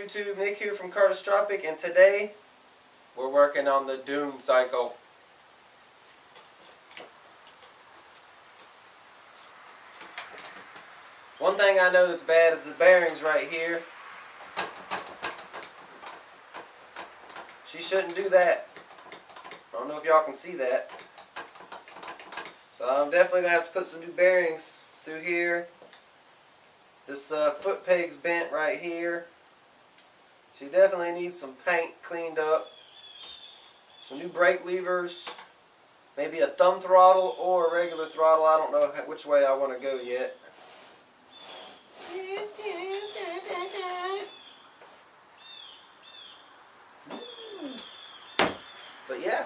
YouTube? Nick here from Catastrophic, and today we're working on the Dunecycle. One thing I know that's bad is the bearings right here. She shouldn't do that. I don't know if y'all can see that. So I'm definitely going to have to put some new bearings through here. This foot peg's bent right here. She definitely needs some paint cleaned up. Some new brake levers. Maybe a thumb throttle or a regular throttle. I don't know which way I want to go yet. But yeah,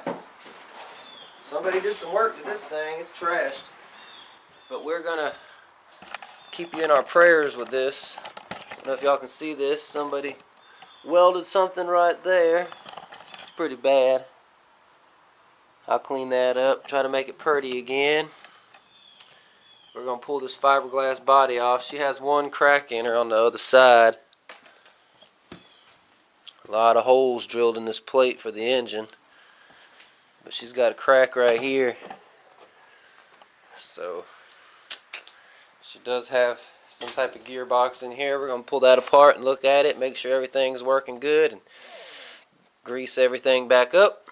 somebody did some work to this thing. It's trashed. But we're gonna keep you in our prayers with this. I don't know if y'all can see this. Somebody welded something right there. It's pretty bad. I'll clean that up, try to make it pretty again. We're gonna pull this fiberglass body off. She has one crack in her on the other side. A lot of holes drilled in this plate for the engine. But she's got a crack right here. So she does have some type of gearbox in here. We're going to pull that apart and look at it, make sure everything's working good, and grease everything back up.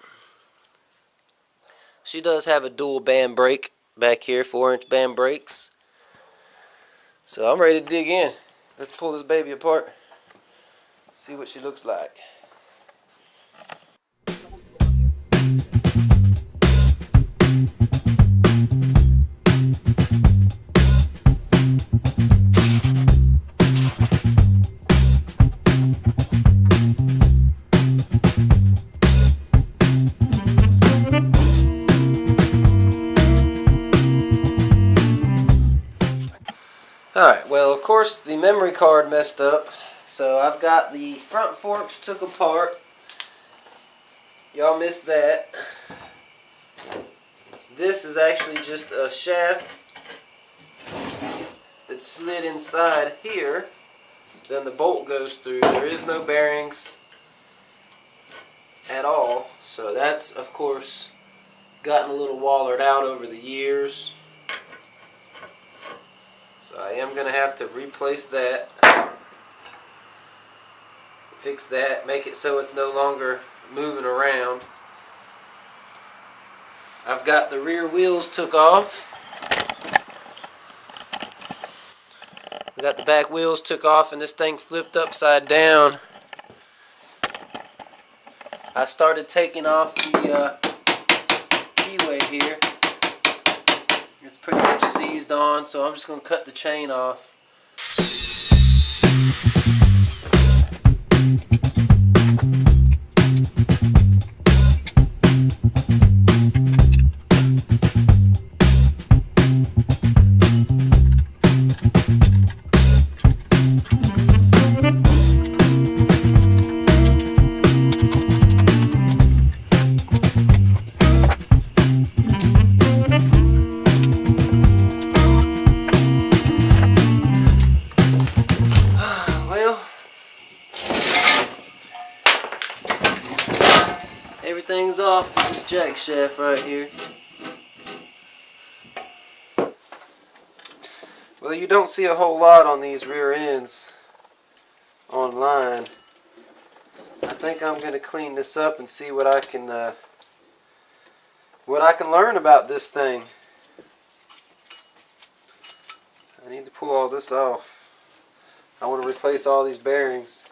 She does have a dual band brake back here, 4-inch band brakes. So I'm ready to dig in. Let's pull this baby apart, see what she looks like. Alright, well, of course the memory card messed up, so I've got the front forks took apart. Y'all missed that. This is actually just a shaft that slid inside here. Then the bolt goes through. There is no bearings at all, so that's, of course, gotten a little wallered out over the years. So I am going to have to replace that, fix that, make it so it's no longer moving around. I've got the rear wheels took off. We got the back wheels took off and this thing flipped upside down. I started taking off the keyway here. It's pretty much seized on, so I'm just going to cut the chain off. Everything's off with this jack shaft right here. Well, you don't see a whole lot on these rear ends online. I think I'm going to clean this up and see what I can learn about this thing. I need to pull all this off. I want to replace all these bearings.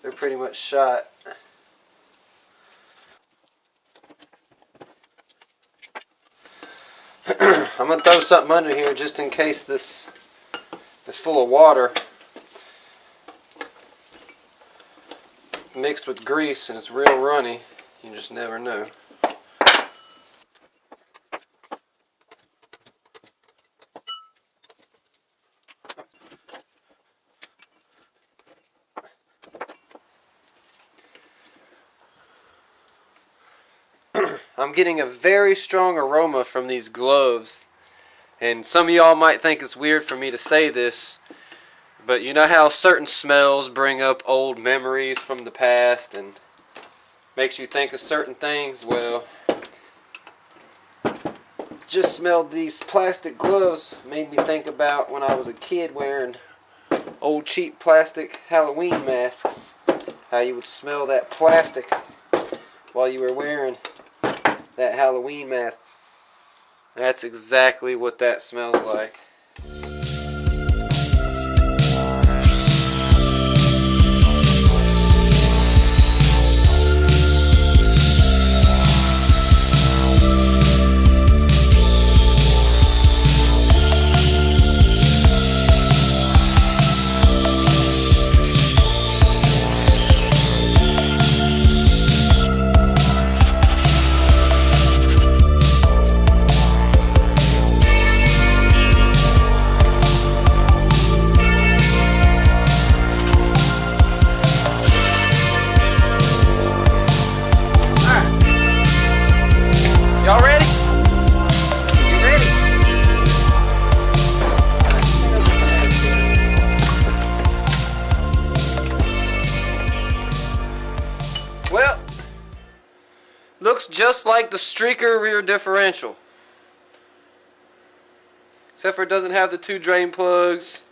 They're pretty much shot. I'm going to throw something under here just in case this is full of water mixed with grease and it's real runny. You just never know. I'm getting a very strong aroma from these gloves. And some of y'all might think it's weird for me to say this, But you know how certain smells bring up old memories from the past and makes you think of certain things? Well, just smelled these plastic gloves. Made me think about when I was a kid wearing old cheap plastic Halloween masks. How you would smell that plastic while you were wearing that Halloween mask. That's exactly what that smells like. Y'all ready? You ready? Well, looks just like the streaker rear differential. Except for it doesn't have the 2 drain plugs.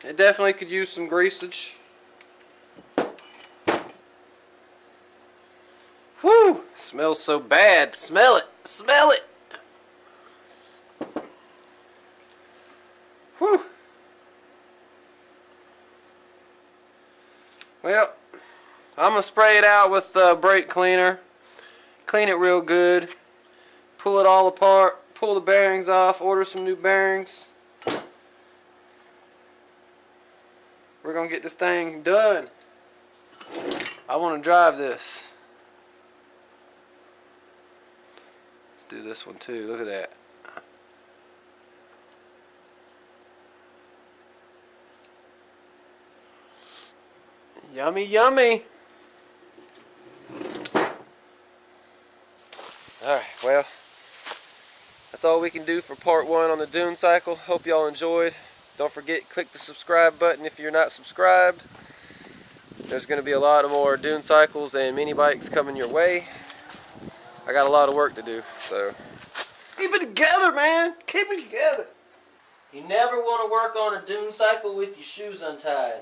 It definitely could use some greasage. Whew! Smells so bad. Smell it! Smell it! Whew! Well, I'm going to spray it out with brake cleaner. Clean it real good. Pull it all apart. Pull the bearings off. Order some new bearings. We're going to get this thing done. I want to drive this. Do this one too. Look at that. Yummy, yummy. Alright, well, that's all we can do for part 1 on the Dunecycle. Hope y'all enjoyed. Don't forget, click the subscribe button if you're not subscribed. There's going to be a lot of more Dunecycles and mini bikes coming your way. I got a lot of work to do, so keep it together, man. Keep it together. You never want to work on a Dunecycle with your shoes untied.